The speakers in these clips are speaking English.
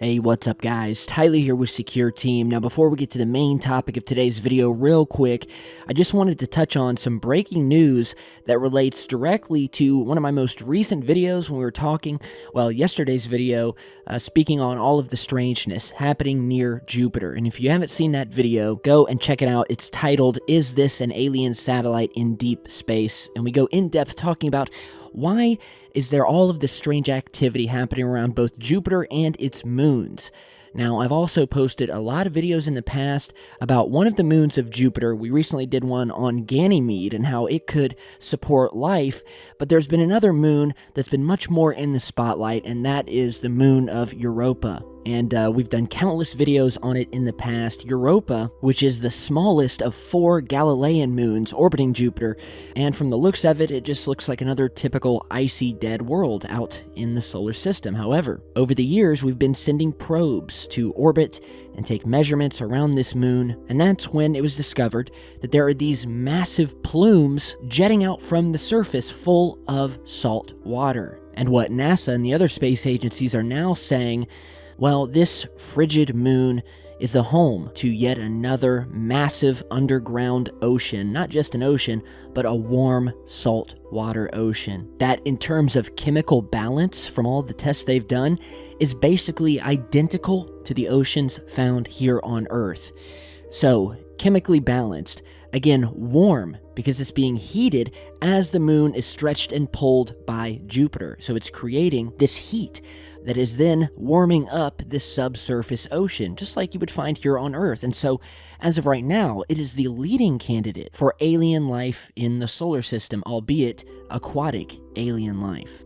Hey, what's up guys? Tyler here with Secure Team. Now before we get to the main topic of today's video real quick, I just wanted to touch on some breaking news that relates directly to one of my most recent videos when we were talking, well, yesterday's video, speaking on all of the strangeness happening near Jupiter. And if you haven't seen that video, go and check it out. It's titled, "Is This an Alien Satellite in Deep Space?" And we go in depth talking about why is there all of this strange activity happening around both Jupiter and its moons. Now, I've also posted a lot of videos in the past about one of the moons of Jupiter. We recently did one on Ganymede and how it could support life, but there's been another moon that's been much more in the spotlight, and that is the moon of Europa. And we've done countless videos on it in the past. Europa, which is the smallest of 4 Galilean moons orbiting Jupiter, and from the looks of it, it just looks like another typical icy dead world out in the solar system. However, over the years, we've been sending probes to orbit and take measurements around this moon, and that's when it was discovered that there are these massive plumes jetting out from the surface full of salt water. And what NASA and the other space agencies are now saying, well, this frigid moon is the home to yet another massive underground ocean. Not just an ocean, but a warm saltwater ocean. That, in terms of chemical balance from all the tests they've done, is basically identical to the oceans found here on Earth. So, chemically balanced. Again, warm, because it's being heated as the moon is stretched and pulled by Jupiter. So it's creating this heat that is then warming up this subsurface ocean, just like you would find here on Earth. And so, as of right now, it is the leading candidate for alien life in the solar system, albeit aquatic alien life.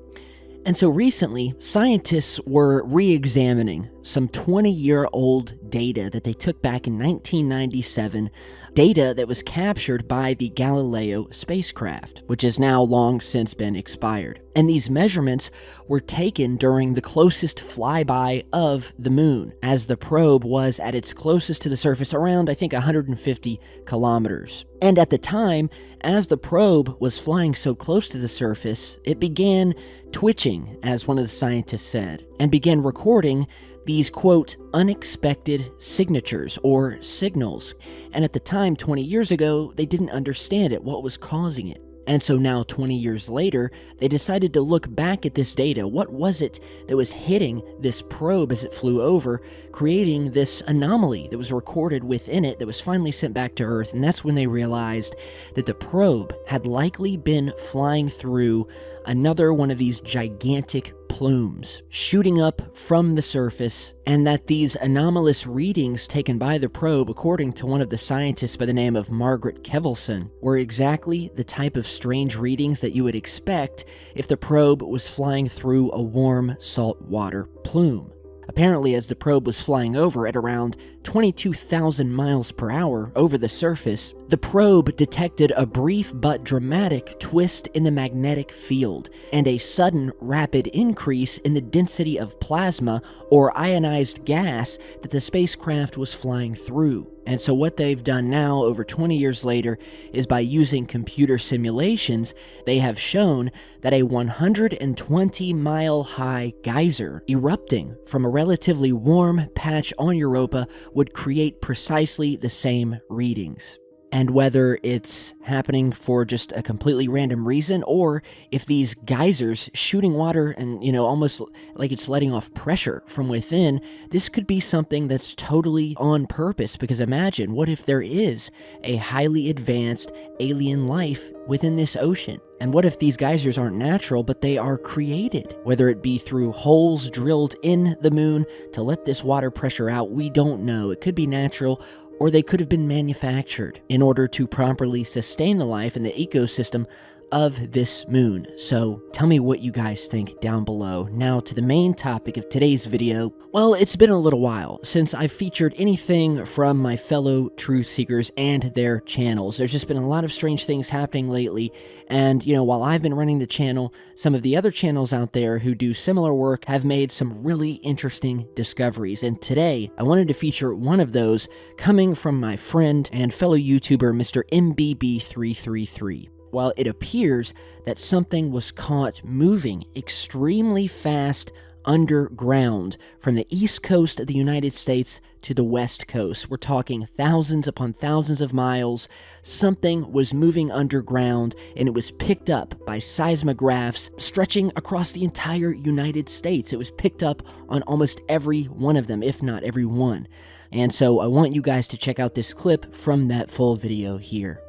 And so recently, scientists were re-examining some 20-year-old data that they took back in 1997, data that was captured by the Galileo spacecraft, which has now long since been expired. And these measurements were taken during the closest flyby of the moon, as the probe was at its closest to the surface, around, I think, 150 kilometers. And at the time, as the probe was flying so close to the surface, it began twitching, as one of the scientists said, and began recording these, quote, unexpected signatures or signals. And at the time, 20 years ago, they didn't understand it, what was causing it. And so now, 20 years later, they decided to look back at this data. What was it that was hitting this probe as it flew over, creating this anomaly that was recorded within it that was finally sent back to Earth? And that's when they realized that the probe had likely been flying through another one of these gigantic plumes shooting up from the surface, and that these anomalous readings taken by the probe, according to one of the scientists by the name of Margaret Kevelson, were exactly the type of strange readings that you would expect if the probe was flying through a warm saltwater plume. Apparently, as the probe was flying over at around 22,000 miles per hour over the surface, the probe detected a brief but dramatic twist in the magnetic field and a sudden rapid increase in the density of plasma or ionized gas that the spacecraft was flying through. And so what they've done now, over 20 years later, is by using computer simulations, they have shown that a 120-mile-high geyser erupting from a relatively warm patch on Europa would create precisely the same readings. And whether it's happening for just a completely random reason, or if these geysers shooting water and, almost like it's letting off pressure from within, this could be something that's totally on purpose. Because imagine, what if there is a highly advanced alien life within this ocean? And what if these geysers aren't natural, but they are created? Whether it be through holes drilled in the moon to let this water pressure out, we don't know. It could be natural, or they could have been manufactured in order to properly sustain the life and the ecosystem of this moon. So tell me what you guys think down below. Now to the main topic of today's video. Well, it's been a little while since I've featured anything from my fellow truth seekers and their channels. There's just been a lot of strange things happening lately, and while I've been running the channel, some of the other channels out there who do similar work have made some really interesting discoveries. And today I wanted to feature one of those, coming from my friend and fellow YouTuber Mr. MBB333. While it appears that something was caught moving extremely fast underground from the east coast of the United States to the west coast. We're talking thousands upon thousands of miles. Something was moving underground, and it was picked up by seismographs stretching across the entire United States. It was picked up on almost every one of them, if not every one. And so I want you guys to check out this clip from that full video here.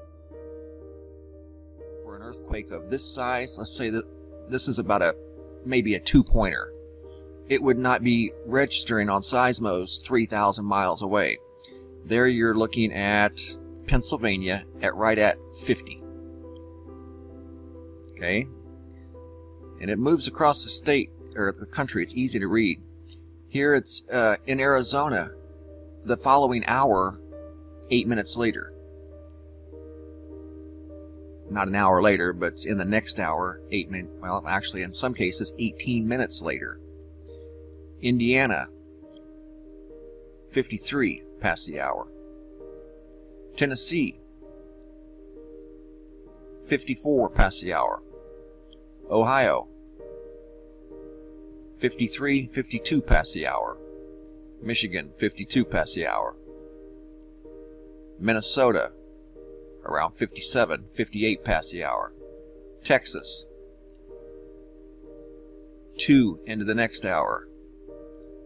For an earthquake of this size, let's say that this is about maybe a 2-pointer. It would not be registering on seismos 3,000 miles away. There you're looking at Pennsylvania at right at 50. Okay? And it moves across the state, or the country. It's easy to read. Here it's in Arizona the following hour, 8 minutes later. Not an hour later, but it's in the next hour, 8 minutes, well, actually in some cases, 18 minutes later. Indiana, 53 past the hour. Tennessee, 54 past the hour. Ohio, 53, 52 past the hour. Michigan, 52 past the hour. Minnesota, around 57, 58 past the hour. Texas, 2 into the next hour.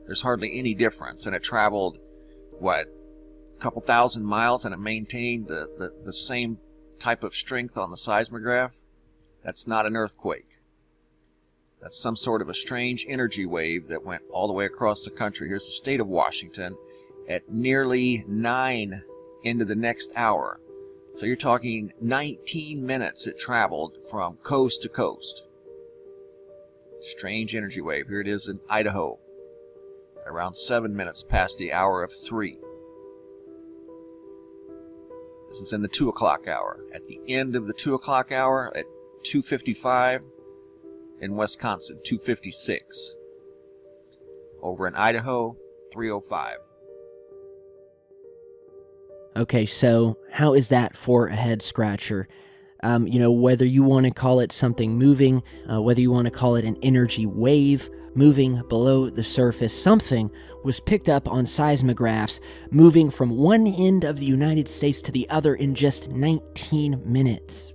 There's hardly any difference, and it traveled, what, a couple thousand miles, and it maintained the same type of strength on the seismograph? That's not an earthquake. That's some sort of a strange energy wave that went all the way across the country. Here's the state of Washington at nearly 9 into the next hour. So you're talking 19 minutes it traveled from coast to coast. Strange energy wave. Here it is in Idaho, around 7 minutes past the hour of 3. This is in the 2 o'clock hour. At the end of the 2 o'clock hour at 2:55 in Wisconsin, 2:56. Over in Idaho, 3:05. Okay, so how is that for a head scratcher? Whether you want to call it something moving, whether you want to call it an energy wave moving below the surface, something was picked up on seismographs moving from one end of the United States to the other in just 19 minutes.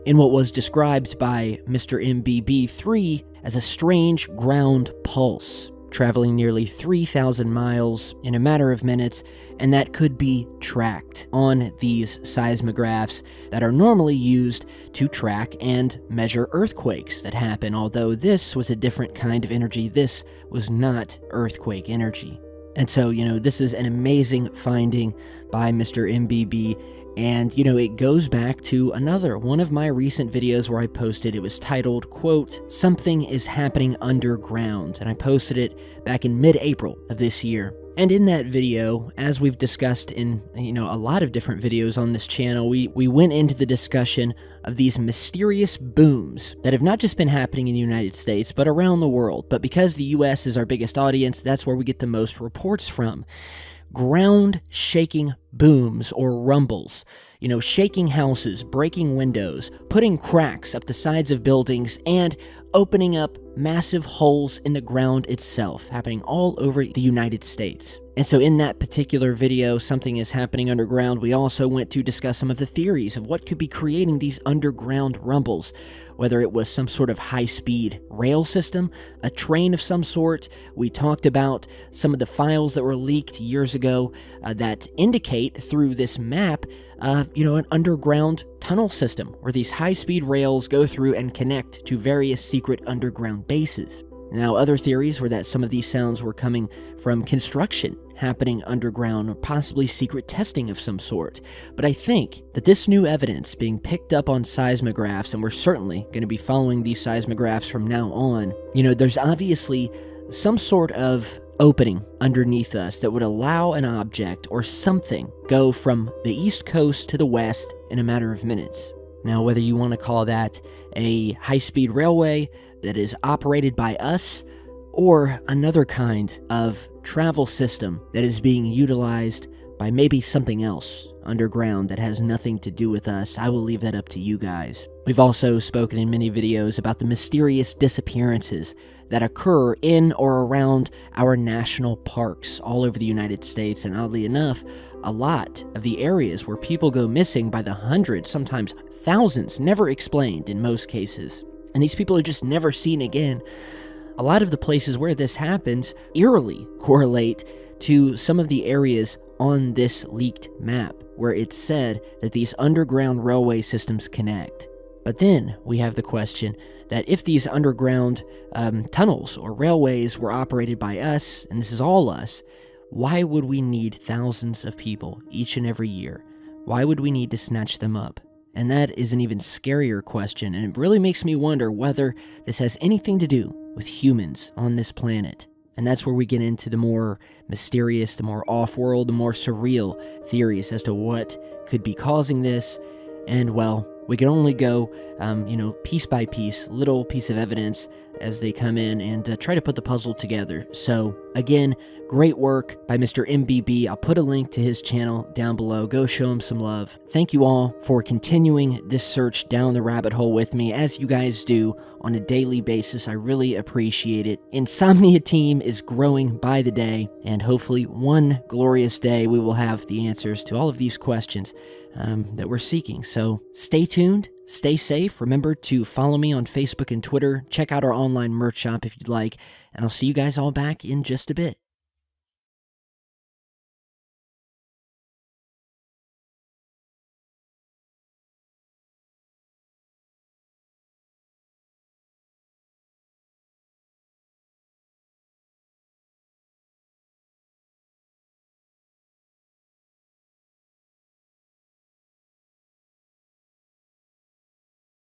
In what was described by Mr. MBB3 as a strange ground pulse, traveling nearly 3,000 miles in a matter of minutes, and that could be tracked on these seismographs that are normally used to track and measure earthquakes that happen, although this was a different kind of energy. This was not earthquake energy. And so, this is an amazing finding by Mr. MBB. And, it goes back to another one of my recent videos where I posted. It was titled, quote, "Something is happening underground." And I posted it back in mid-April of this year. And in that video, as we've discussed in, a lot of different videos on this channel, we went into the discussion of these mysterious booms that have not just been happening in the United States, but around the world. But because the US is our biggest audience, that's where we get the most reports from. Ground-shaking booms or rumbles, shaking houses, breaking windows, putting cracks up the sides of buildings, and opening up massive holes in the ground itself, happening all over the United States. And so in that particular video, Something is Happening Underground, we also went to discuss some of the theories of what could be creating these underground rumbles, whether it was some sort of high-speed rail system, a train of some sort. We talked about some of the files that were leaked years ago that indicate through this map, an underground tunnel system where these high-speed rails go through and connect to various secret underground bases. Now, other theories were that some of these sounds were coming from construction happening underground, or possibly secret testing of some sort. But I think that this new evidence being picked up on seismographs, and we're certainly going to be following these seismographs from now on, there's obviously some sort of opening underneath us that would allow an object or something go from the east coast to the west in a matter of minutes. Now, whether you want to call that a high-speed railway that is operated by us, or another kind of travel system that is being utilized by maybe something else underground that has nothing to do with us, I will leave that up to you guys. We've also spoken in many videos about the mysterious disappearances that occur in or around our national parks all over the United States, and oddly enough, a lot of the areas where people go missing by the hundreds, sometimes thousands, never explained in most cases. And these people are just never seen again. A lot of the places where this happens eerily correlate to some of the areas on this leaked map where it's said that these underground railway systems connect. But then we have the question that if these underground tunnels or railways were operated by us, and this is all us, why would we need thousands of people each and every year? Why would we need to snatch them up? And that is an even scarier question, and it really makes me wonder whether this has anything to do with humans on this planet. And that's where we get into the more mysterious, the more off-world, the more surreal theories as to what could be causing this. And, well, we can only go, piece by piece, little piece of evidence as they come in and try to put the puzzle together. So, again, great work by Mr. MBB. I'll put a link to his channel down below. Go show him some love. Thank you all for continuing this search down the rabbit hole with me, as you guys do on a daily basis. I really appreciate it. Insomnia Team is growing by the day, and hopefully one glorious day we will have the answers to all of these questions that we're seeking. So stay tuned, stay safe. Remember to follow me on Facebook and Twitter. Check out our online merch shop if you'd like, and I'll see you guys all back in just a bit.